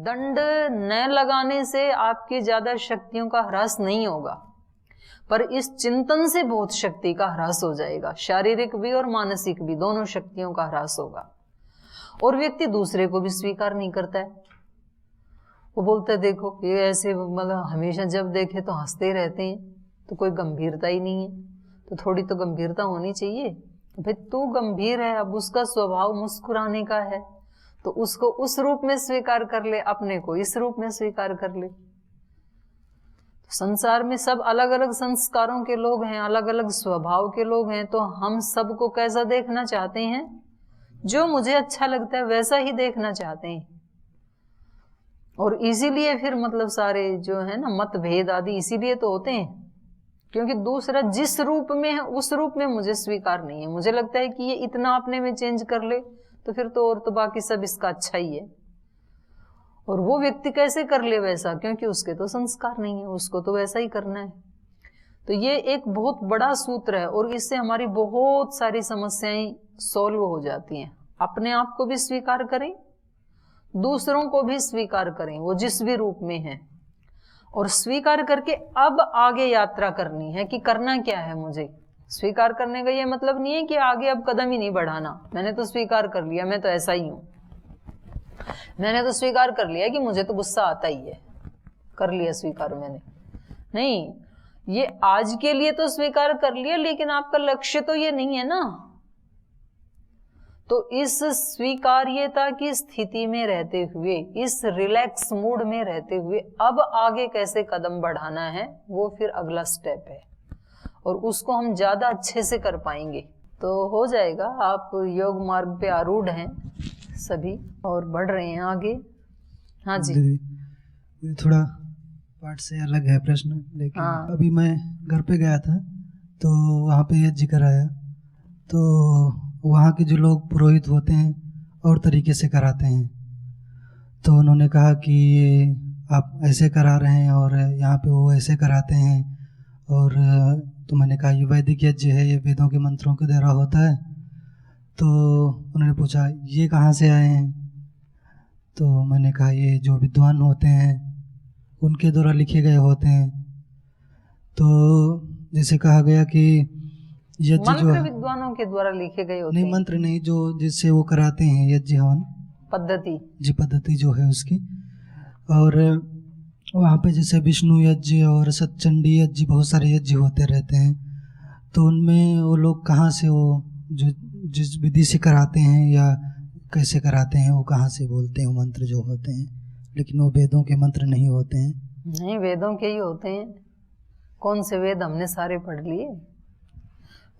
दंड न लगाने से आपकी ज्यादा शक्तियों का ह्रास नहीं होगा, पर इस चिंतन से बहुत शक्ति का ह्रास हो जाएगा, शारीरिक भी और मानसिक भी, दोनों शक्तियों का ह्रास होगा। और व्यक्ति दूसरे को भी स्वीकार नहीं करता है। वो बोलता है देखो ये ऐसे, मतलब हमेशा जब देखे तो हंसते ही रहते हैं, तो कोई गंभीरता ही नहीं है, तो थोड़ी तो गंभीरता होनी चाहिए। भाई तू गंभीर है, अब उसका स्वभाव मुस्कुराने का है, तो उसको उस रूप में स्वीकार कर ले, अपने को इस रूप में स्वीकार कर ले। तो संसार में सब अलग अलग संस्कारों के लोग हैं, अलग अलग स्वभाव के लोग हैं, तो हम सबको कैसा देखना चाहते हैं? जो मुझे अच्छा लगता है वैसा ही देखना चाहते हैं। और इसीलिए फिर मतलब सारे जो है ना मतभेद आदि इसीलिए तो होते हैं, क्योंकि दूसरा जिस रूप में है उस रूप में मुझे स्वीकार नहीं है। मुझे लगता है कि ये इतना अपने में चेंज कर ले तो फिर तो और तो बाकी सब इसका अच्छा ही है। और वो व्यक्ति कैसे कर ले वैसा, क्योंकि उसके तो संस्कार नहीं है, उसको तो वैसा ही करना है। तो ये एक बहुत बड़ा सूत्र है और इससे हमारी बहुत सारी समस्याएं सॉल्व हो जाती हैं। अपने आप को भी स्वीकार करें, दूसरों को भी स्वीकार करें, वो जिस भी रूप में है, और स्वीकार करके अब आगे यात्रा करनी है कि करना क्या है मुझे। स्वीकार करने का ये मतलब नहीं है कि आगे अब कदम ही नहीं बढ़ाना, मैंने तो स्वीकार कर लिया, मैं तो ऐसा ही हूं, मैंने तो स्वीकार कर लिया कि मुझे तो गुस्सा आता ही है, कर लिया स्वीकार मैंने। नहीं, ये आज के लिए तो स्वीकार कर लिया, लेकिन आपका लक्ष्य तो ये नहीं है ना। तो इस स्वीकार्यता की स्थिति में रहते हुए, इस रिलैक्स मूड में रहते हुए अब आगे कैसे कदम बढ़ाना है, वो फिर अगला स्टेप है, और उसको हम ज्यादा अच्छे से कर पाएंगे तो हो जाएगा। आप योग मार्ग पे आरूढ़ हैं सभी और बढ़ रहे हैं आगे। हाँ जी। थोड़ा पाठ से अलग है प्रश्न, लेकिन हाँ। अभी मैं घर पे गया था तो वहाँ पे यज्ञ कराया, तो वहाँ के जो लोग पुरोहित होते हैं और तरीके से कराते हैं, तो उन्होंने कहा कि ये आप ऐसे करा रहे हैं और यहाँ पे वो ऐसे कराते हैं। और तो मैंने कहा ये वैदिक यज्ञ है, ये वेदों के मंत्रों के द्वारा होता है। तो उन्होंने पूछा ये कहाँ से आए हैं, तो मैंने कहा ये जो विद्वान होते हैं उनके द्वारा लिखे गए होते हैं। तो जैसे कहा गया कि यज्ञ जो विद्वानों के द्वारा लिखे गए होते हैं, नहीं मंत्र नहीं, जो जिससे वो कराते हैं यज्ञ हवन पद्धति, जी पद्धति जो है उसकी। और वहाँ पे जैसे विष्णु यज्ञ और सतचंडी यज्ञ, बहुत सारे यज्ञ होते रहते हैं, तो उनमें वो लोग कहाँ से वो जो जिस विधि से कराते हैं या कैसे कराते हैं, वो कहाँ से बोलते हैं वो मंत्र जो होते हैं, लेकिन वो वेदों के मंत्र नहीं होते हैं। नहीं, वेदों के ही होते हैं। कौन से वेद, हमने सारे पढ़ लिए,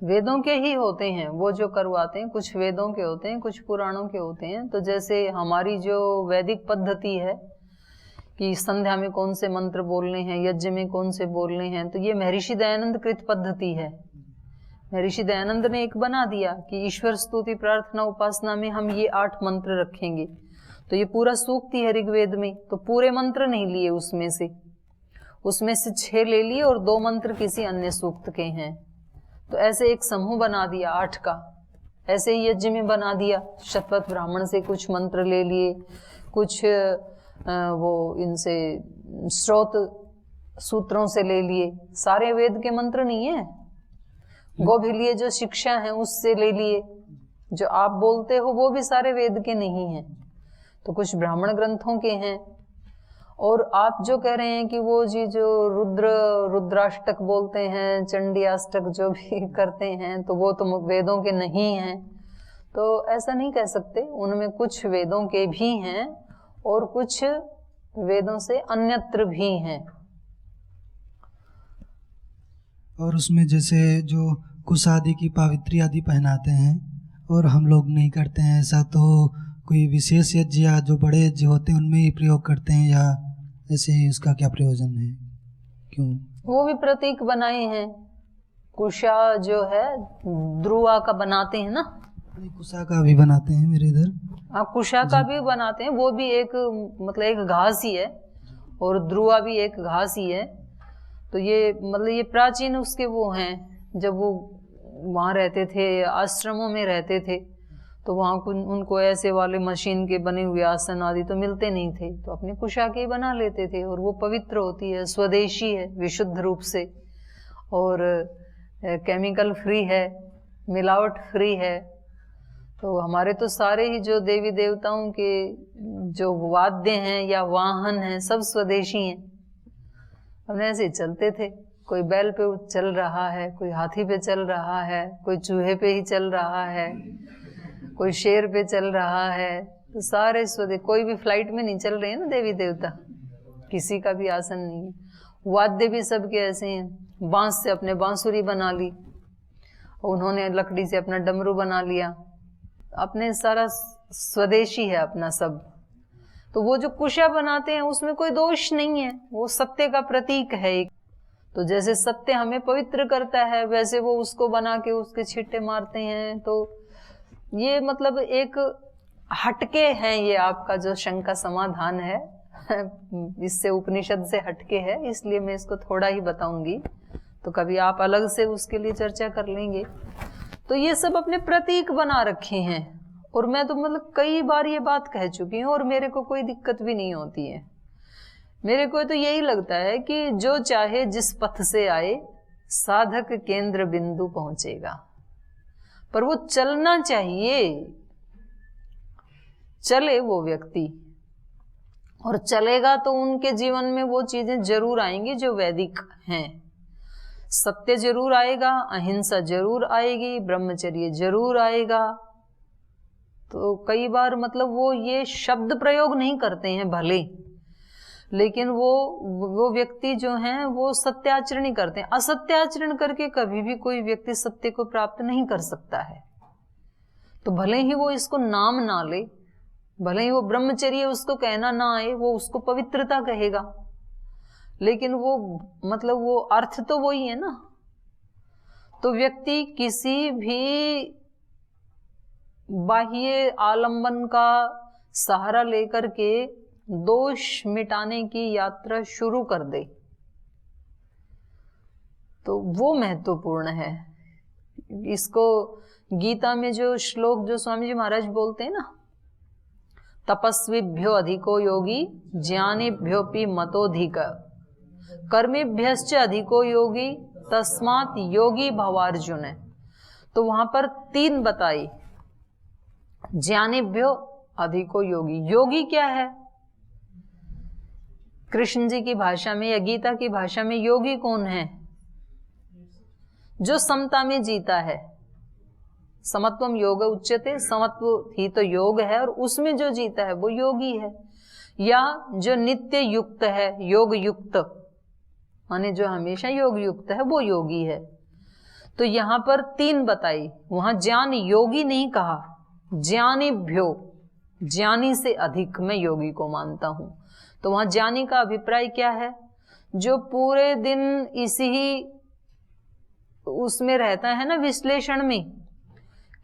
वेदों के ही होते हैं वो जो करवाते हैं। कुछ वेदों के होते हैं, कुछ पुराणों के होते हैं। तो जैसे हमारी जो वैदिक पद्धति है कि संध्या में कौन से मंत्र बोलने हैं, यज्ञ में कौन से बोलने हैं, तो ये महर्षि दयानंद कृत पद्धति है। महर्षि दयानंद ने एक बना दिया कि ईश्वर स्तुति प्रार्थना उपासना में हम ये 8 मंत्र रखेंगे। तो ये पूरा सूक्ति है ऋग्वेद में, तो पूरे मंत्र नहीं लिए उसमें से 6 ले लिए और 2 मंत्र किसी अन्य सूक्त के हैं। तो ऐसे एक समूह बना दिया 8 का। ऐसे ही यज्ञ में बना दिया, शतपथ ब्राह्मण से कुछ मंत्र ले लिए, कुछ वो इनसे स्रोत सूत्रों से ले लिए। सारे वेद के मंत्र नहीं है, गोभिलीय जो शिक्षा है उससे ले लिए। जो आप बोलते हो वो भी सारे वेद के नहीं हैं, तो कुछ ब्राह्मण ग्रंथों के हैं। और आप जो कह रहे हैं कि वो जी जो रुद्राष्टक बोलते हैं, चंडियाष्टक जो भी करते हैं, तो वो तो वेदों के नहीं हैं। तो ऐसा नहीं कह सकते, उनमें कुछ वेदों के भी हैं और कुछ वेदों से अन्यत्र भी हैं। और उसमें जैसे जो कुश आदि की पावित्री आदि पहनाते हैं और हम लोग नहीं करते हैं ऐसा, तो कोई विशेष यज्ञ या जो बड़े यज्ञ होते हैं उनमें ही प्रयोग करते हैं, या ऐसे उसका क्या प्रयोजन है, क्यों? वो भी प्रतीक बनाए हैं। कुशा जो है ध्रुवा का बनाते हैं ना, कुशा का भी बनाते हैं मेरे इधर। हाँ, कुशा का भी बनाते हैं, वो भी एक मतलब एक घास ही है, और ध्रुवा भी एक घास ही है। तो ये मतलब ये प्राचीन उसके वो हैं, जब वो वहाँ रहते थे, आश्रमों में रहते थे, तो वहाँ उनको ऐसे वाले मशीन के बने हुए आसन आदि तो मिलते नहीं थे, तो अपने कुशा के बना लेते थे। और वो पवित्र होती है, स्वदेशी है विशुद्ध रूप से, और केमिकल फ्री है, मिलावट फ्री है। तो हमारे तो सारे ही जो देवी देवताओं के जो वाद्य हैं या वाहन हैं सब स्वदेशी हैं। हमने ऐसे चलते थे, कोई बैल पे चल रहा है, कोई हाथी पे चल रहा है, कोई चूहे पे ही चल रहा है, कोई शेर पे चल रहा है। तो सारे स्वदेशी, कोई भी फ्लाइट में नहीं चल रहे हैं ना देवी देवता, किसी का भी आसन नहीं है। वाद्य भी सबके ऐसे हैं, बांस से अपने बांसुरी बना ली, उन्होंने लकड़ी से अपना डमरू बना लिया, अपने सारा स्वदेशी है अपना सब। तो वो जो कुशा बनाते हैं उसमें कोई दोष नहीं है, वो सत्य का प्रतीक है एक। तो जैसे सत्य हमें पवित्र करता है वैसे वो उसको बना के उसके छिट्टे मारते हैं। तो ये मतलब एक हटके है, ये आपका जो शंका समाधान है इससे उपनिषद से हटके है, इसलिए मैं इसको थोड़ा ही बताऊंगी। तो कभी आप अलग से उसके लिए चर्चा कर लेंगे। तो ये सब अपने प्रतीक बना रखे हैं, और मैं तो मतलब कई बार ये बात कह चुकी हूँ और मेरे को कोई दिक्कत भी नहीं होती है। मेरे को तो यही लगता है कि जो चाहे जिस पथ से आए साधक केंद्र बिंदु पहुंचेगा, पर वो चलना चाहिए, चले वो व्यक्ति, और चलेगा तो उनके जीवन में वो चीजें जरूर आएंगी जो वैदिक हैं। सत्य जरूर आएगा, अहिंसा जरूर आएगी, ब्रह्मचर्य जरूर आएगा। तो कई बार मतलब वो ये शब्द प्रयोग नहीं करते हैं भले, लेकिन वो व्यक्ति जो हैं वो सत्याचरण करते हैं। असत्याचरण करके कभी भी कोई व्यक्ति सत्य को प्राप्त नहीं कर सकता है। तो भले ही वो इसको नाम ना ले, भले ही वो ब्रह्मचर्य उसको कहना ना आए, वो उसको पवित्रता कहेगा, लेकिन वो मतलब वो अर्थ तो वही है ना। तो व्यक्ति किसी भी बाह्य आलंबन का सहारा लेकर के दोष मिटाने की यात्रा शुरू कर दे, तो वो महत्वपूर्ण है। इसको गीता में जो श्लोक जो स्वामी जी महाराज बोलते हैं ना, तपस्विभ्यो अधिको योगी ज्ञानीभ्योपि मतोधिक कर्मेभ्यश्च अधिको योगी तस्मात् योगी भवार्जुन। तो वहां पर 3 बताई, ज्ञानीभ्यो अधिको योगी। योगी क्या है? कृष्ण जी की भाषा में या गीता की भाषा में योगी कौन है? जो समता में जीता है। समत्वम योग उच्यते, समत्व ही तो योग है, और उसमें जो जीता है वो योगी है। या जो नित्य युक्त है, योग युक्त, माने जो हमेशा योग युक्त है वो योगी है। तो यहां पर 3 बताई, वहां ज्ञान योगी नहीं कहा, ज्ञानीभ्यो, ज्ञानी से अधिक मैं योगी को मानता हूं। तो वहां ज्ञानी का अभिप्राय क्या है? जो पूरे दिन इसी ही उसमें रहता है ना, विश्लेषण में,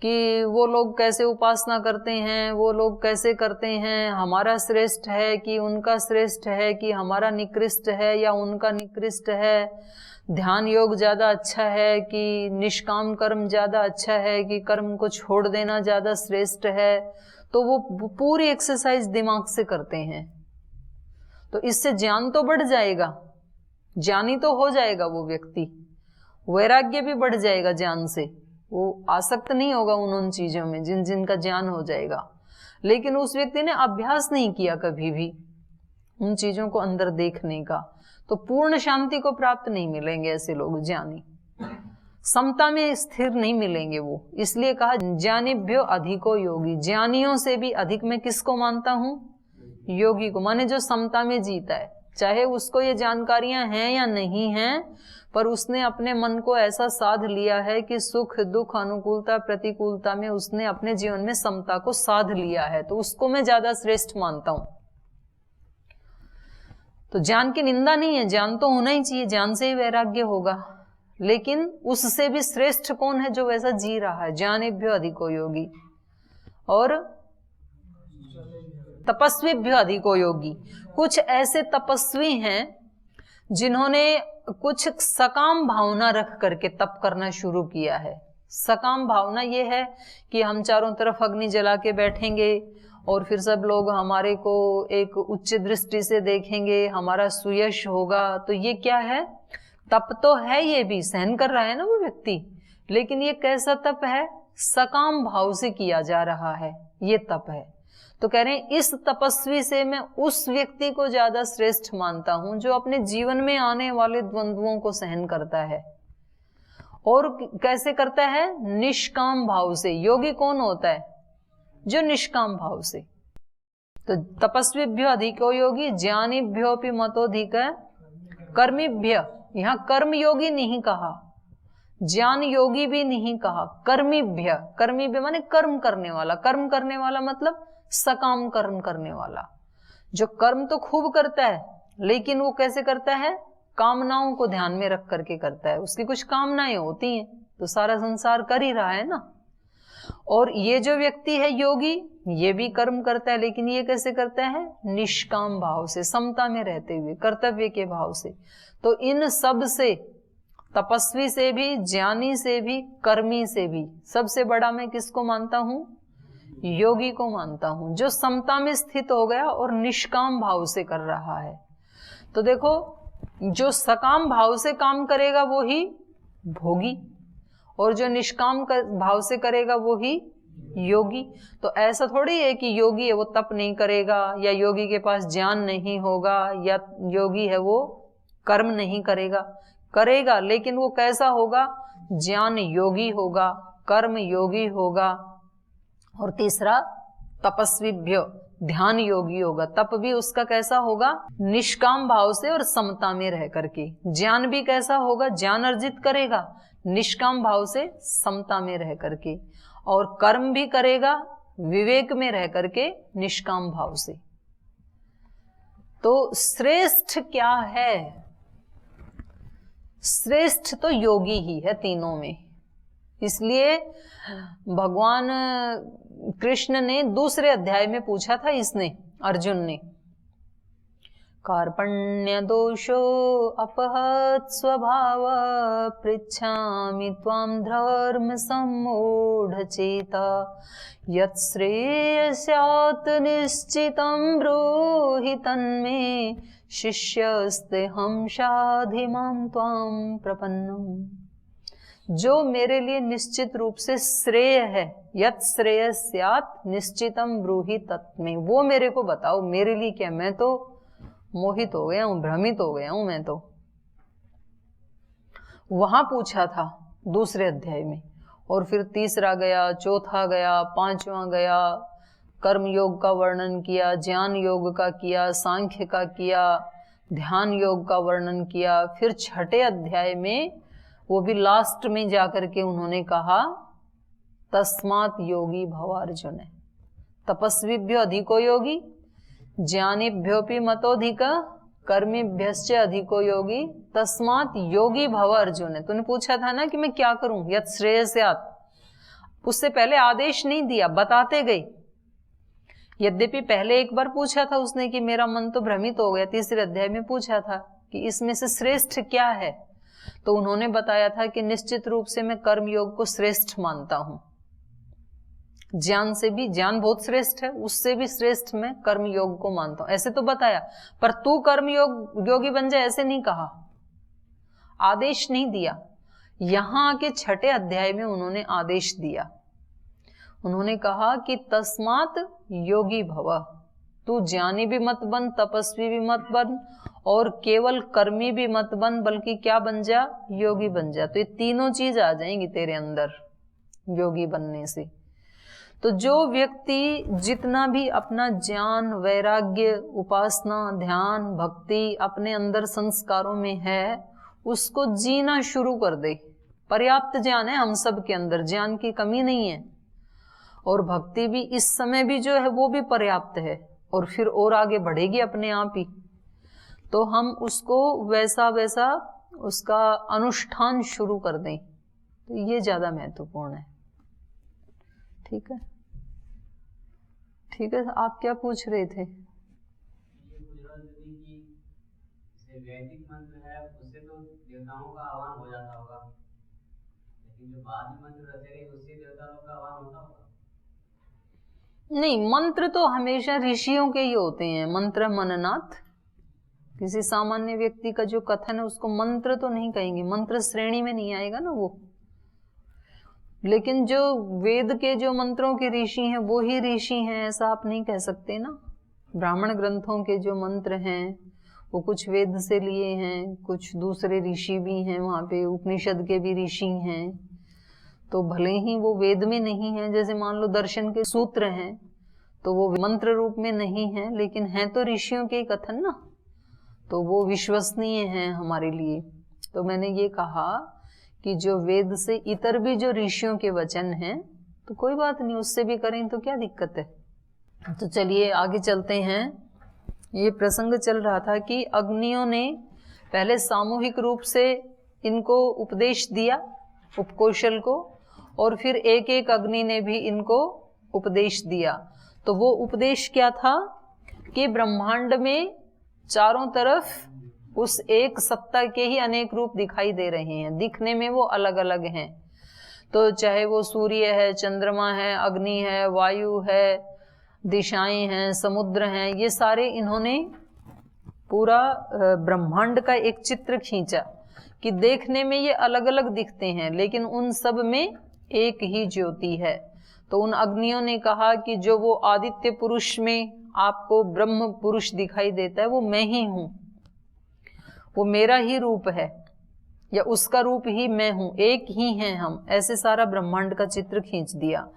कि वो लोग कैसे उपासना करते हैं, वो लोग कैसे करते हैं, हमारा श्रेष्ठ है कि उनका श्रेष्ठ है, कि हमारा निकृष्ट है या उनका निकृष्ट है, ध्यान योग ज्यादा अच्छा है कि निष्काम कर्म ज्यादा अच्छा है, कि कर्म को छोड़ देना ज्यादा श्रेष्ठ है। तो वो पूरी एक्सरसाइज दिमाग से करते हैं। तो इससे ज्ञान तो बढ़ जाएगा, ज्ञानी तो हो जाएगा वो व्यक्ति, वैराग्य भी बढ़ जाएगा ज्ञान से, वो आसक्त नहीं होगा उन चीजों में जिन जिनका ज्ञान हो जाएगा। लेकिन उस व्यक्ति ने अभ्यास नहीं किया कभी भी उन चीजों को अंदर देखने का, तो पूर्ण शांति को प्राप्त नहीं मिलेंगे ऐसे लोग। ज्ञानी समता में स्थिर नहीं मिलेंगे वो। इसलिए कहा ज्ञानीभ्यो अधिको योगी, ज्ञानियों से भी अधिक मैं किसको मानता हूं? योगी को, माने जो समता में जीता है। चाहे उसको ये जानकारियां हैं या नहीं हैं, पर उसने अपने मन को ऐसा साध लिया है कि सुख दुख अनुकूलता प्रतिकूलता में उसने अपने जीवन में समता को साध लिया है, तो उसको मैं ज्यादा श्रेष्ठ मानता हूं। तो ज्ञान की निंदा नहीं है, ज्ञान तो होना ही चाहिए, ज्ञान से ही वैराग्य होगा, लेकिन उससे भी श्रेष्ठ कौन है? जो वैसा जी रहा है। ज्ञानीभ्यो अधिको योगी और तपस्वीभ्यो अधिको योगी। कुछ ऐसे तपस्वी हैं जिन्होंने कुछ सकाम भावना रख करके तप करना शुरू किया है। सकाम भावना ये है कि हम चारों तरफ अग्नि जला के बैठेंगे और फिर सब लोग हमारे को एक उच्च दृष्टि से देखेंगे, हमारा सुयश होगा। तो ये क्या है? तप तो है, ये भी सहन कर रहा है ना वो व्यक्ति, लेकिन ये कैसा तप है? सकाम भाव से किया जा रहा है, ये तप है। तो कह रहे हैं इस तपस्वी से मैं उस व्यक्ति को ज्यादा श्रेष्ठ मानता हूं जो अपने जीवन में आने वाले द्वंद्वों को सहन करता है। और कैसे करता है? निष्काम भाव से। योगी कौन होता है? जो निष्काम भाव से। तो तपस्वीभ्यो अधिको योगी ज्ञानीभ्योपि मतोधिक कर्मीभ्य, यहां कर्म योगी नहीं कहा, ज्ञान योगी भी नहीं कहा, कर्मीभ्य। कर्मीभ्य माने कर्म करने वाला। कर्म करने वाला मतलब सकाम कर्म करने वाला, जो कर्म तो खूब करता है, लेकिन वो कैसे करता है? कामनाओं को ध्यान में रख करके करता है। उसकी कुछ कामनाएं होती हैं तो सारा संसार कर ही रहा है ना। और ये जो व्यक्ति है योगी, ये भी कर्म करता है, लेकिन ये कैसे करता है? निष्काम भाव से, समता में रहते हुए, कर्तव्य के भाव से। तो इन सब से, तपस्वी से भी, ज्ञानी से भी, कर्मी से भी, सबसे बड़ा मैं किसको मानता हूं? योगी को मानता हूं, जो समता में स्थित हो गया और निष्काम भाव से कर रहा है। तो देखो, जो सकाम भाव से काम करेगा वो ही भोगी, और जो निष्काम भाव से करेगा वो ही योगी। तो ऐसा थोड़ी है कि योगी है वो तप नहीं करेगा, या योगी के पास ज्ञान नहीं होगा, या योगी है वो कर्म नहीं करेगा। करेगा, लेकिन वो कैसा होगा? ज्ञान योगी होगा, कर्म योगी होगा, और तीसरा तपस्वीभ्यो, ध्यान योगी होगा। तप भी उसका कैसा होगा? निष्काम भाव से और समता में रह करके। ज्ञान भी कैसा होगा? ज्ञान अर्जित करेगा निष्काम भाव से, समता में रह करके, और कर्म भी करेगा विवेक में रह करके, निष्काम भाव से। तो श्रेष्ठ क्या है? श्रेष्ठ तो योगी ही है तीनों में। इसलिए भगवान कृष्ण ने दूसरे अध्याय में पूछा था, इसने, अर्जुन ने, कार्पण्य दोषो अपहत स्वभाव पृच्छामि त्वां धर्म सम्मूढ़ चेता यत् श्रेयस्यात् निश्चितं ब्रूहि तन्मे शिष्यस्ते हम शाधि मां त्वां प्रपन्नम्। जो मेरे लिए निश्चित रूप से श्रेय है, यत् श्रेयस्यात् निश्चितं ब्रूहि तत्मे, वो मेरे को बताओ मेरे लिए क्या। मैं तो मोहित हो गया हूं, भ्रमित हो गया हूं मैं तो। वहां पूछा था दूसरे अध्याय में, और फिर तीसरा गया, चौथा गया, पांचवा गया, कर्म योग का वर्णन किया, ज्ञान योग का किया, सांख्य का किया, ध्यान योग का वर्णन किया। फिर छठे अध्याय में, वो भी लास्ट में जाकर के उन्होंने कहा, तस्मात् योगी भव अर्जुन। तपस्वीभ्यो अधिको योगी ज्ञानीभ्योपि मतोधिक कर्मीभ्यश्च अधिको योगी तस्मात् योगी भव अर्जुन। तूने पूछा था ना कि मैं क्या करूं, यत् श्रेयस्यात्। उससे पहले आदेश नहीं दिया, बताते गए। यद्यपि पहले एक बार पूछा था उसने कि मेरा मन तो भ्रमित हो गया, तीसरे अध्याय में पूछा था कि इसमें से श्रेष्ठ क्या है, तो उन्होंने बताया था कि निश्चित रूप से मैं कर्म योग को श्रेष्ठ मानता हूं। ज्ञान से भी, ज्ञान बहुत श्रेष्ठ है, उससे भी श्रेष्ठ मैं कर्म योग को मानता हूं, ऐसे तो बताया। पर तू कर्म योगी बन जाए ऐसे नहीं कहा, आदेश नहीं दिया। यहां आके छठे अध्याय में उन्होंने आदेश दिया। उन्होंने कहा कि तस्मात् योगी भव, तू ज्ञानी भी मत बन, तपस्वी भी मत बन, और केवल कर्मी भी मत बन, बल्कि क्या बन जा? योगी बन जा। तो ये तीनों चीज आ जाएंगी तेरे अंदर योगी बनने से। तो जो व्यक्ति जितना भी अपना ज्ञान, वैराग्य, उपासना, ध्यान, भक्ति अपने अंदर संस्कारों में है, उसको जीना शुरू कर दे। पर्याप्त ज्ञान है हम सब के अंदर, ज्ञान की कमी नहीं है, और भक्ति भी इस समय भी जो है वो भी पर्याप्त है, और फिर और आगे बढ़ेगी अपने आप ही। तो हम उसको वैसा वैसा उसका अनुष्ठान शुरू कर दें, तो ये ज्यादा महत्वपूर्ण है। ठीक है, ठीक है। आप क्या पूछ रहे थे? वैदिक मंत्र है, उससे तो देवताओं का आह्वान हो जाता होगा, नहीं, मंत्र तो हमेशा ऋषियों के ही होते हैं। मंत्र मननाथ, किसी सामान्य व्यक्ति का जो कथन है उसको मंत्र तो नहीं कहेंगे, मंत्र श्रेणी में नहीं आएगा ना वो। लेकिन जो वेद के जो मंत्रों के ऋषि हैं वो ही ऋषि हैं, ऐसा आप नहीं कह सकते ना। ब्राह्मण ग्रंथों के जो मंत्र हैं वो कुछ वेद से लिए हैं, कुछ दूसरे ऋषि भी हैं, वहाँ पे उपनिषद के भी ऋषि हैं। तो भले ही वो वेद में नहीं है, जैसे मान लो दर्शन के सूत्र हैं तो वो मंत्र रूप में नहीं है, लेकिन हैं तो ऋषियों के कथन ना, तो वो विश्वसनीय हैं हमारे लिए। तो मैंने ये कहा कि जो वेद से इतर भी जो ऋषियों के वचन हैं तो कोई बात नहीं, उससे भी करें तो क्या दिक्कत है। तो चलिए आगे चलते हैं। ये प्रसंग चल रहा था कि अग्नियों ने पहले सामूहिक रूप से इनको उपदेश दिया, उपकौशल को, और फिर एक एक अग्नि ने भी इनको उपदेश दिया। तो वो उपदेश क्या था कि ब्रह्मांड में चारों तरफ उस एक सत्ता के ही अनेक रूप दिखाई दे रहे हैं, दिखने में वो अलग अलग हैं। तो चाहे वो सूर्य है, चंद्रमा है, अग्नि है, वायु है, दिशाएं हैं, समुद्र हैं, ये सारे इन्होंने पूरा ब्रह्मांड का एक चित्र खींचा कि देखने में ये अलग अलग दिखते हैं लेकिन उन सब में एक ही ज्योति है। तो उन अग्नियों ने कहा कि जो वो आदित्य पुरुष में आपको ब्रह्म पुरुष दिखाई देता है वो मैं ही हूं, वो मेरा ही रूप है या उसका रूप ही मैं हूं, एक ही हैं हम। ऐसे सारा ब्रह्मांड का चित्र खींच दिया।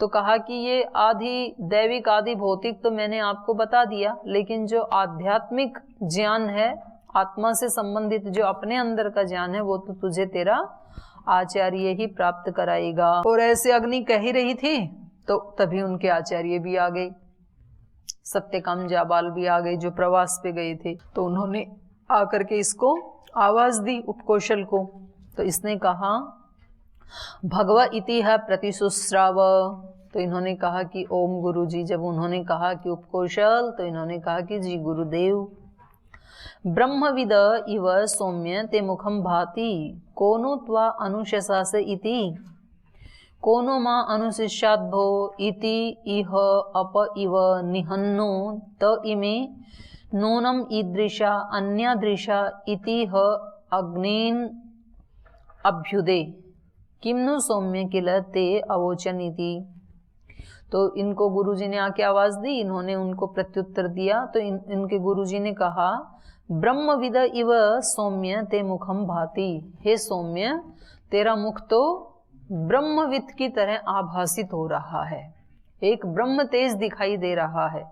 तो कहा कि ये आदि दैविक आदि भौतिक तो मैंने आपको बता दिया, लेकिन जो आध्यात्मिक ज्ञान है, आत्मा से संबंधित जो अपने अंदर का ज्ञान है, वो तो तुझे तेरा आचार्य ही प्राप्त कराएगा। और ऐसे अग्नि कह ही रही थी तो तभी उनके आचार्य भी आ गए, सत्यकाम जाबाल भी आ गए जो प्रवास पे गए थे। तो उन्होंने आकर के इसको आवाज दी उपकौशल को। तो इसने कहा भगवा इतिहा प्रतिशुश्राव। तो इन्होंने कहा कि ओम गुरु जी। जब उन्होंने कहा कि उपकौशल, तो इन्होंने कहा कि जी गुरुदेव। ब्रह्मविद इव सौम्य ते मुखम भाति कोनो त्वा अनुशशास इति कोनो मां अनुशिष्याद भो इति इह अप इव निहन्नो त इमे नूनम ईदृशा अन्यादृशा इति ह अग्निन अभ्युदे किम्नु सौम्य किल ते अवोचन इति। तो इनको गुरुजी ने आके आवाज दी, इन्होंने उनको प्रत्युत्तर दिया। तो इनके गुरुजी ने कहा ब्रह्मविद इव सौम्य ते मुखम भाति। हे सौम्य, तेरा मुख तो ब्रह्मविद की तरह आभासित हो रहा है, एक ब्रह्म तेज दिखाई दे रहा है।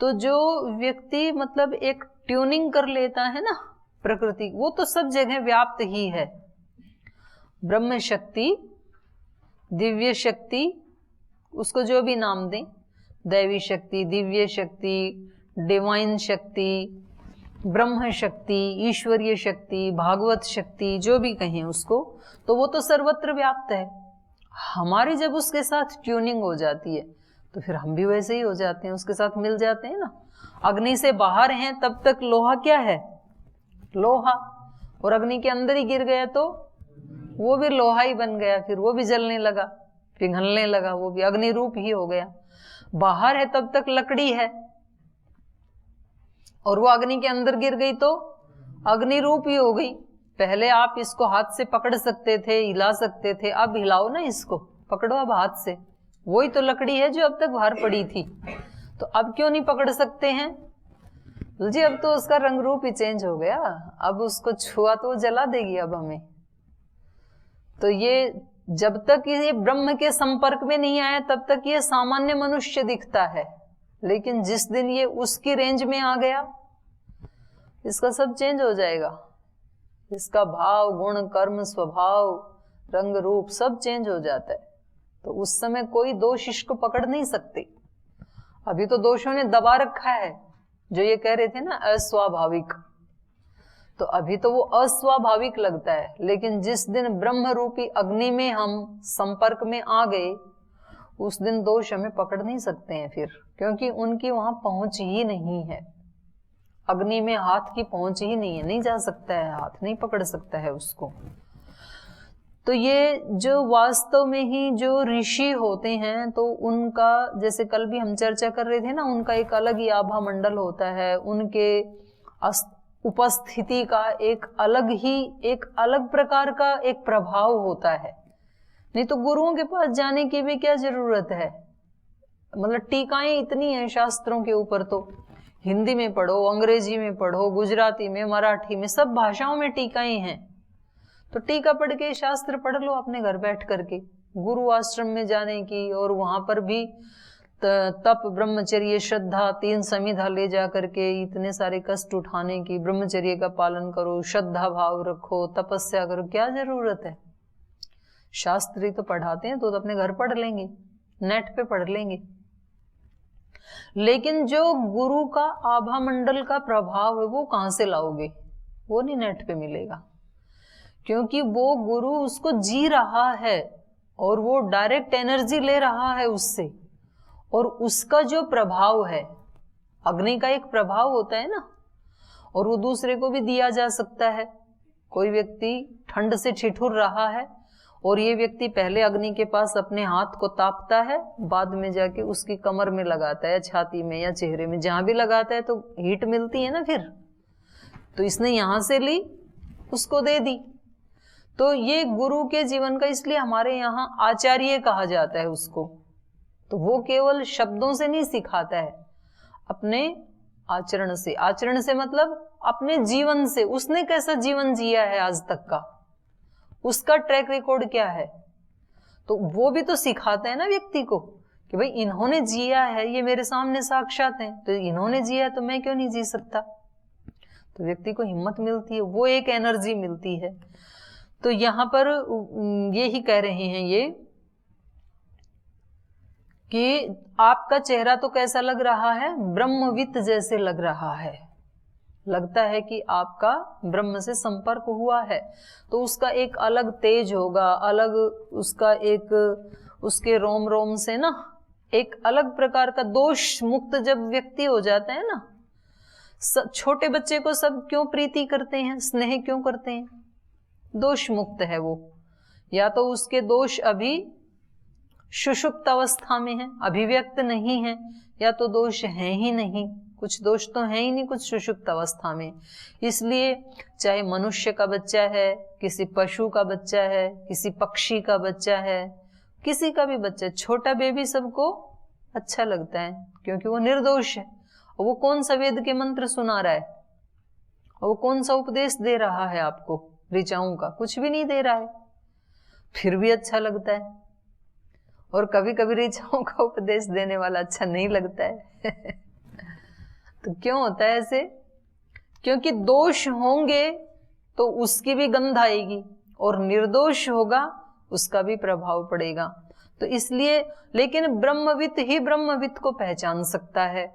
तो जो व्यक्ति मतलब एक ट्यूनिंग कर लेता है ना प्रकृति, वो तो सब जगह व्याप्त ही है। ब्रह्म शक्ति, दिव्य शक्ति, उसको जो भी नाम दें, दैवी शक्ति, दिव्य शक्ति, डिवाइन शक्ति, ब्रह्म शक्ति, ईश्वरीय शक्ति, भागवत शक्ति, जो भी कहें उसको, तो वो तो सर्वत्र व्याप्त है। हमारी जब उसके साथ ट्यूनिंग हो जाती है तो फिर हम भी वैसे ही हो जाते हैं, उसके साथ मिल जाते हैं ना। अग्नि से बाहर हैं तब तक लोहा क्या है, लोहा, और अग्नि के अंदर ही गिर गया तो वो भी लोहा ही बन गया, फिर वो भी जलने लगा, पिघलने लगा, वो भी अग्नि रूप ही हो गया। बाहर है तब तक लकड़ी है, और वो अग्नि के अंदर गिर गई तो अग्नि रूप ही हो गई। पहले आप इसको हाथ से पकड़ सकते थे, हिला सकते थे, अब हिलाओ ना इसको, पकड़ो अब हाथ से, वही तो लकड़ी है जो अब तक बाहर पड़ी थी। तो अब क्यों नहीं पकड़ सकते हैं जी? अब तो उसका रंग रूप ही चेंज हो गया, अब उसको छुआ तो जला देगी अब हमें। तो ये जब तक ये ब्रह्म के संपर्क में नहीं आया तब तक ये सामान्य मनुष्य दिखता है, लेकिन जिस दिन ये उसकी रेंज में आ गया, इसका सब चेंज हो जाएगा। इसका भाव, गुण, कर्म, स्वभाव, रंग रूप सब चेंज हो जाता है। तो उस समय कोई दोष इसको पकड़ नहीं सकते। अभी तो दोषों ने दबा रखा है, जो ये कह रहे थे ना अस्वाभाविक, तो अभी तो वो अस्वाभाविक लगता है। लेकिन जिस दिन ब्रह्म रूपी अग्नि में हम संपर्क में आ गए, उस दिन दोष हमें पकड़ नहीं सकते हैं फिर, क्योंकि उनकी वहां पहुंच ही नहीं है। अग्नि में हाथ की पहुंच ही नहीं है, नहीं जा सकता है हाथ, नहीं पकड़ सकता है उसको। तो ये जो वास्तव में ही जो ऋषि होते हैं, तो उनका, जैसे कल भी हम चर्चा कर रहे थे ना, उनका एक अलग ही आभा मंडल होता है, उनके उपस्थिति का एक अलग प्रकार का एक प्रभाव होता है। नहीं तो गुरुओं के पास जाने की भी क्या जरूरत है, मतलब टीकाएं इतनी हैं शास्त्रों के ऊपर, तो हिंदी में पढ़ो, अंग्रेजी में पढ़ो, गुजराती में, मराठी में, सब भाषाओं में टीकाएं हैं। तो टीका पढ़ के शास्त्र पढ़ लो अपने घर बैठ करके। गुरु आश्रम में जाने की और वहां पर भी तप, ब्रह्मचर्य, श्रद्धा, 3 समिधा ले जा करके इतने सारे कष्ट उठाने की, ब्रह्मचर्य का पालन करो, श्रद्धा भाव रखो, तपस्या करो, क्या जरूरत है? शास्त्री तो पढ़ाते हैं, तो अपने घर पढ़ लेंगे, नेट पे पढ़ लेंगे। लेकिन जो गुरु का आभा मंडल का प्रभाव है, वो कहां से लाओगे? वो नहीं नेट पे मिलेगा, क्योंकि वो गुरु उसको जी रहा है और वो डायरेक्ट एनर्जी ले रहा है उससे, और उसका जो प्रभाव है, अग्नि का एक प्रभाव होता है ना, और वो दूसरे को भी दिया जा सकता है। कोई व्यक्ति ठंड से ठिठुर रहा है और ये व्यक्ति पहले अग्नि के पास अपने हाथ को तापता है, बाद में जाके उसकी कमर में लगाता है, छाती में या चेहरे में, जहां भी लगाता है तो हीट मिलती है ना फिर, तो इसने यहां से ली, उसको दे दी। तो ये गुरु के जीवन का, इसलिए हमारे यहाँ आचार्य कहा जाता है उसको। तो वो केवल शब्दों से नहीं सिखाता है, अपने आचरण से। आचरण से मतलब अपने जीवन से, उसने कैसा जीवन जिया है आज तक का, उसका ट्रैक रिकॉर्ड क्या है, तो वो भी तो सिखाते हैं ना व्यक्ति को कि भाई इन्होंने जिया है, ये मेरे सामने साक्षात हैं, तो इन्होंने जिया तो मैं क्यों नहीं जी सकता। तो व्यक्ति को हिम्मत मिलती है, वो एक एनर्जी मिलती है। तो यहां पर ये ही कह रहे हैं ये कि आपका चेहरा तो कैसा लग रहा है? ब्रह्मवित जैसे लग रहा है, लगता है कि आपका ब्रह्म से संपर्क हुआ है। तो उसका एक अलग तेज होगा, अलग उसका एक, उसके रोम रोम से ना एक अलग प्रकार का दोष मुक्त जब व्यक्ति हो जाता है ना। छोटे बच्चे को सब क्यों प्रीति करते हैं, स्नेह क्यों करते हैं? दोष मुक्त है वो, या तो उसके दोष अभी सुषुप्त अवस्था में है, अभिव्यक्त नहीं है, या तो दोष है ही नहीं, कुछ दोष तो है ही नहीं, कुछ सुषुप्त अवस्था में। इसलिए चाहे मनुष्य का बच्चा है, किसी पशु का बच्चा है, किसी पक्षी का बच्चा है, किसी का भी बच्चा, छोटा बेबी सबको अच्छा लगता है, क्योंकि वो निर्दोष है। और वो कौन सा वेद के मंत्र सुना रहा है, और वो कौन सा उपदेश दे रहा है आपको ऋचाओं का? कुछ भी नहीं दे रहा है, फिर भी अच्छा लगता है। और कभी कभी ऋचाओं का उपदेश देने वाला अच्छा नहीं लगता है तो क्यों होता है ऐसे? क्योंकि दोष होंगे तो उसकी भी गंध आएगी, और निर्दोष होगा उसका भी प्रभाव पड़ेगा। तो इसलिए, लेकिन ब्रह्मविद ही ब्रह्मविद को पहचान सकता है।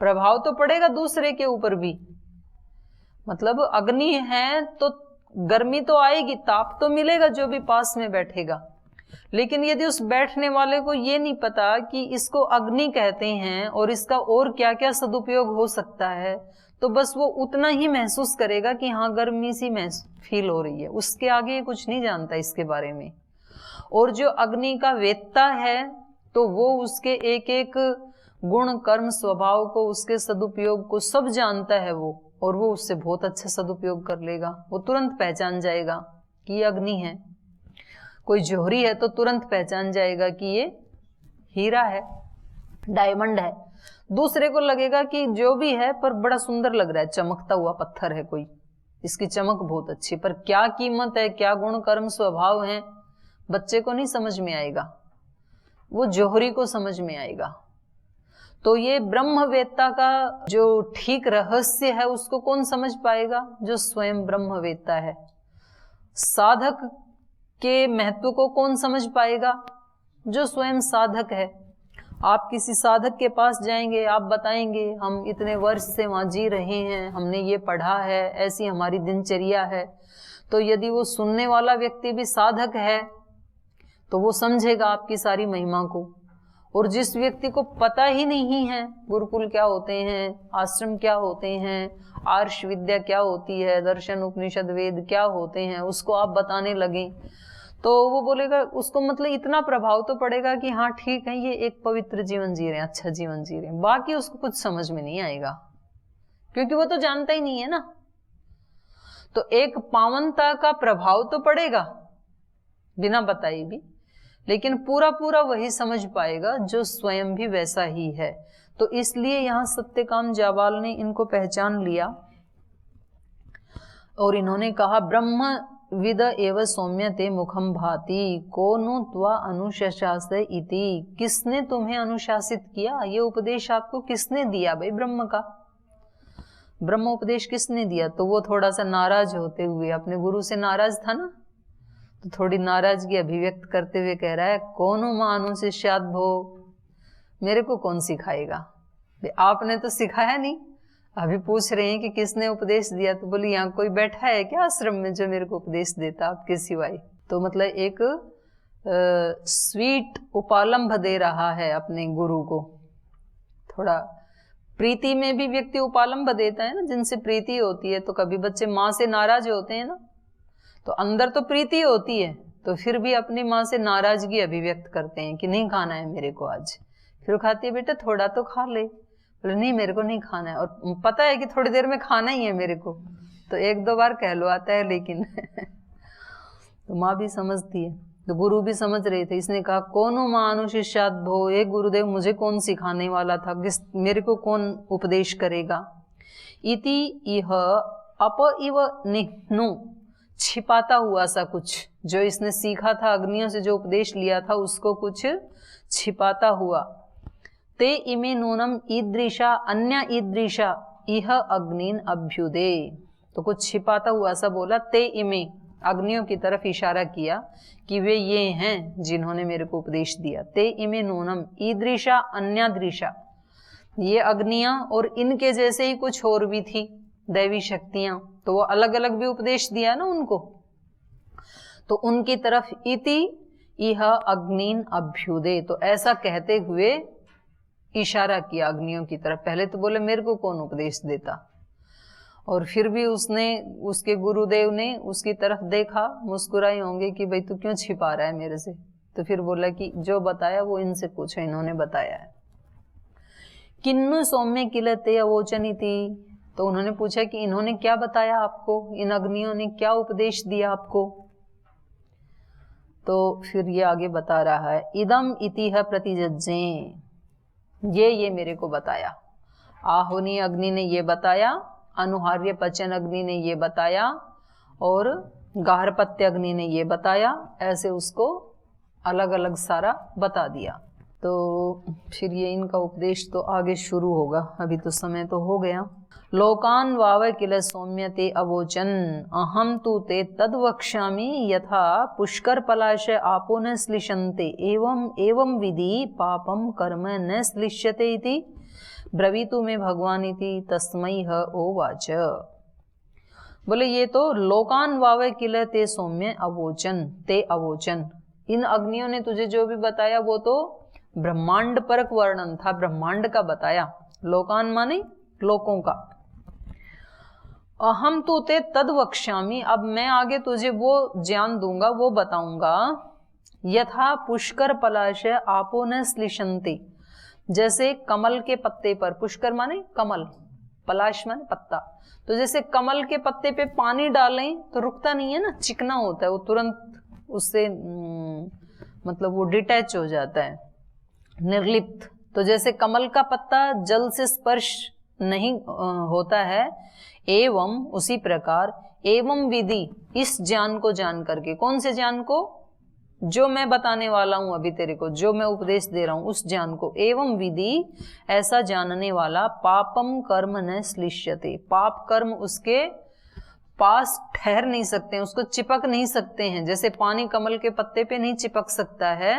प्रभाव तो पड़ेगा दूसरे के ऊपर भी, मतलब अग्नि है तो गर्मी तो आएगी, ताप तो मिलेगा जो भी पास में बैठेगा। लेकिन यदि उस बैठने वाले को ये नहीं पता कि इसको अग्नि कहते हैं और इसका और क्या क्या सदुपयोग हो सकता है, तो बस वो उतना ही महसूस करेगा कि हाँ गर्मी सी फील हो रही है, उसके आगे कुछ नहीं जानता इसके बारे में। और जो अग्नि का वेत्ता है तो वो उसके एक एक गुण, कर्म, स्वभाव को, उसके सदुपयोग को सब जानता है वो, और वो उससे बहुत अच्छा सदुपयोग कर लेगा। वो तुरंत पहचान जाएगा कि ये अग्नि है। कोई जोहरी है तो तुरंत पहचान जाएगा कि ये हीरा है, डायमंड है। दूसरे को लगेगा कि जो भी है पर बड़ा सुंदर लग रहा है, चमकता हुआ पत्थर है कोई, इसकी चमक बहुत अच्छी, पर क्या कीमत है, क्या गुण, कर्म, स्वभाव है, बच्चे को नहीं समझ में आएगा, वो जोहरी को समझ में आएगा। तो ये ब्रह्मवेत्ता का जो ठीक रहस्य है उसको कौन समझ पाएगा? जो स्वयं ब्रह्मवेत्ता है। साधक के महत्व को कौन समझ पाएगा? जो स्वयं साधक है। आप किसी साधक के पास जाएंगे, आप बताएंगे हम इतने वर्ष से वहां जी रहे हैं, हमने ये पढ़ा है, ऐसी हमारी दिनचर्या है। तो यदि वो सुनने वाला व्यक्ति भी साधक है तो वो समझेगा आपकी सारी महिमा को। और जिस व्यक्ति को पता ही नहीं है गुरुकुल क्या होते हैं, आश्रम क्या होते हैं, आर्ष विद्या क्या होती है, दर्शन, उपनिषद, वेद क्या होते हैं, उसको आप बताने लगे तो वो बोलेगा, उसको मतलब इतना प्रभाव तो पड़ेगा कि हाँ ठीक है, ये एक पवित्र जीवन जी रहे हैं, अच्छा जीवन जी रहे हैं, बाकी उसको कुछ समझ में नहीं आएगा, क्योंकि वो तो जानता ही नहीं है ना। तो एक पावनता का प्रभाव तो पड़ेगा बिना बताए भी, लेकिन पूरा पूरा वही समझ पाएगा जो स्वयं भी वैसा ही है। तो इसलिए यहां सत्यकाम जाबाल ने इनको पहचान लिया और इन्होंने कहा, ब्रह्म विद एव सौम्य ते मुखम भाति को नु त्वा अनुशास इति। किसने तुम्हें अनुशासित किया? ये उपदेश आपको किसने दिया भाई? ब्रह्म का ब्रह्म उपदेश किसने दिया? तो वो थोड़ा सा नाराज होते हुए, अपने गुरु से नाराज था ना, तो थोड़ी नाराजगी अभिव्यक्त करते हुए कह रहा है, कौनो मानु शिष्याद भो, मेरे को कौन सिखाएगा? आपने तो सिखाया नहीं। अभी पूछ रहे हैं कि किसने उपदेश दिया, तो बोली यहाँ कोई बैठा है क्या आश्रम में जो मेरे को उपदेश देता आपके सिवाय? तो मतलब एक स्वीट उपालंभ दे रहा है अपने गुरु को। थोड़ा प्रीति में भी व्यक्ति उपालंभ देता है ना, जिनसे प्रीति होती है। तो कभी बच्चे माँ से नाराज होते हैं ना, तो अंदर तो प्रीति होती है, तो फिर भी अपनी माँ से नाराजगी अभिव्यक्त करते हैं कि नहीं खाना है मेरे को आज। फिर खाती है, बेटा थोड़ा तो खा ले, बोले नहीं मेरे को नहीं खाना है, और पता है कि थोड़ी देर में खाना ही है मेरे को, तो एक दो बार कहलवाता है लेकिन तो माँ भी समझती है, तो गुरु भी समझ रहे थे। इसने कहा, कौनो मानु शिष्याद भो, एक गुरुदेव मुझे कौन सिखाने वाला था, मेरे को कौन उपदेश करेगा? इति इह अप इव निह्नु, छिपाता हुआ सा कुछ, जो इसने सीखा था अग्नियों से, जो उपदेश लिया था उसको कुछ छिपाता हुआ। ते इमे नूनम ईदृशा अन्य ईदृशा इह अग्निन अभ्युदे, तो कुछ छिपाता हुआ सा बोला। ते इमे, अग्नियों की तरफ इशारा किया कि वे ये हैं जिन्होंने मेरे को उपदेश दिया। ते इमे नूनम ईदृशा अन्य दृशा, ये अग्नियां और इनके जैसे ही कुछ और भी थी दैवी शक्तियां, तो वो अलग अलग भी उपदेश दिया ना उनको, तो उनकी तरफ इति इह अग्निन अभ्युदे, तो ऐसा कहते हुए इशारा किया अग्नियों की तरफ। पहले तो बोले मेरे को कौन उपदेश देता, और फिर भी उसने, उसके गुरुदेव ने उसकी तरफ देखा, मुस्कुराए होंगे कि भाई तू क्यों छिपा रहा है मेरे से। तो फिर बोला कि जो बताया वो इनसे पूछो, इन्होंने बताया है। किन्नु सौम्य किलते अवोचनिति, तो उन्होंने पूछा कि इन्होंने क्या बताया आपको, इन अग्नियों ने क्या उपदेश दिया आपको? तो फिर ये आगे बता रहा है, इदम इतिह प्रतिजज्जे, ये मेरे को बताया। आहुनी अग्नि ने ये बताया, अनुहार्य पचन अग्नि ने ये बताया, और गार्हपत्य अग्नि ने ये बताया। ऐसे उसको अलग अलग सारा बता दिया। तो फिर ये इनका उपदेश तो आगे शुरू होगा, अभी तो समय तो हो गया। लोकान वाव किल सौम्यते अवोचन अहम तु ते तद वक्ष्यामि यथा पुष्कर पलाश आपो न श्लिष्यन्ते एवं एवं विधि पापम कर्म न श्लिष्यते इति ब्रवीतु में भगवान इति तस्मै ह ओवाच। बोले ये तो लोकान वाव किल ते सौम्य अवोचन, ते अवोचन, इन अग्नियों ने तुझे जो भी बताया वो तो ब्रह्मांड परक वर्णन था, ब्रह्मांड का बताया। लोकान माने लोकों का। अहम तु ते तद वक्ष्यामि, अब मैं आगे तुझे वो ज्ञान दूंगा, वो बताऊंगा। यथा पुष्कर पलाश आपो न श्लिष्यन्ते, जैसे कमल के पत्ते पर, पुष्कर माने कमल, पलाश माने पत्ता, तो जैसे कमल के पत्ते पे पानी डालें तो रुकता नहीं है ना, चिकना होता है वो, तुरंत उससे मतलब वो डिटैच हो जाता है, निर्लिप्त। तो जैसे कमल का पत्ता जल से स्पर्श नहीं होता है, एवं उसी प्रकार एवं विधि, इस ज्ञान को जान करके, कौन से ज्ञान को? जो मैं बताने वाला हूं अभी तेरे को, जो मैं उपदेश दे रहा हूं उस ज्ञान को। एवं विधि, ऐसा जानने वाला, पापम कर्म न श्लिष्यते, पाप कर्म उसके पास ठहर नहीं सकते हैं, उसको चिपक नहीं सकते हैं। जैसे पानी कमल के पत्ते पे नहीं चिपक सकता है,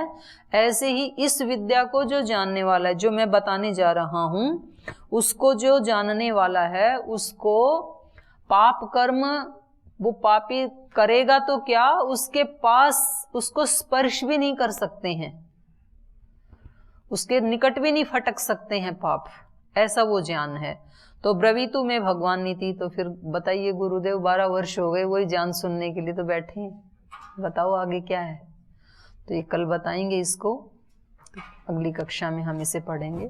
ऐसे ही इस विद्या को जो जानने वाला है, जो मैं बताने जा रहा हूं, उसको जो जानने वाला है, उसको पाप कर्म, वो पापी करेगा तो क्या, उसके पास उसको स्पर्श भी नहीं कर सकते हैं, उसके निकट भी नहीं फटक सकते हैं पाप, ऐसा वो ज्ञान है। तो ब्रवीतु में भगवान नीति, तो फिर बताइए गुरुदेव 12 वर्ष हो गए वही ज्ञान सुनने के लिए तो बैठे हैं, बताओ आगे क्या है। तो ये कल बताएंगे इसको, अगली कक्षा में हम इसे पढ़ेंगे।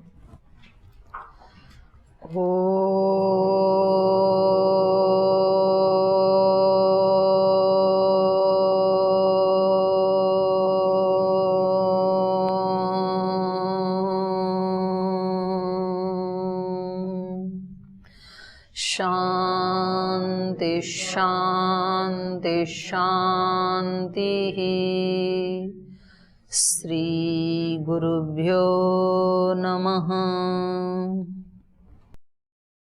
शांति शांति शांति। श्री गुरुभ्यो नमः।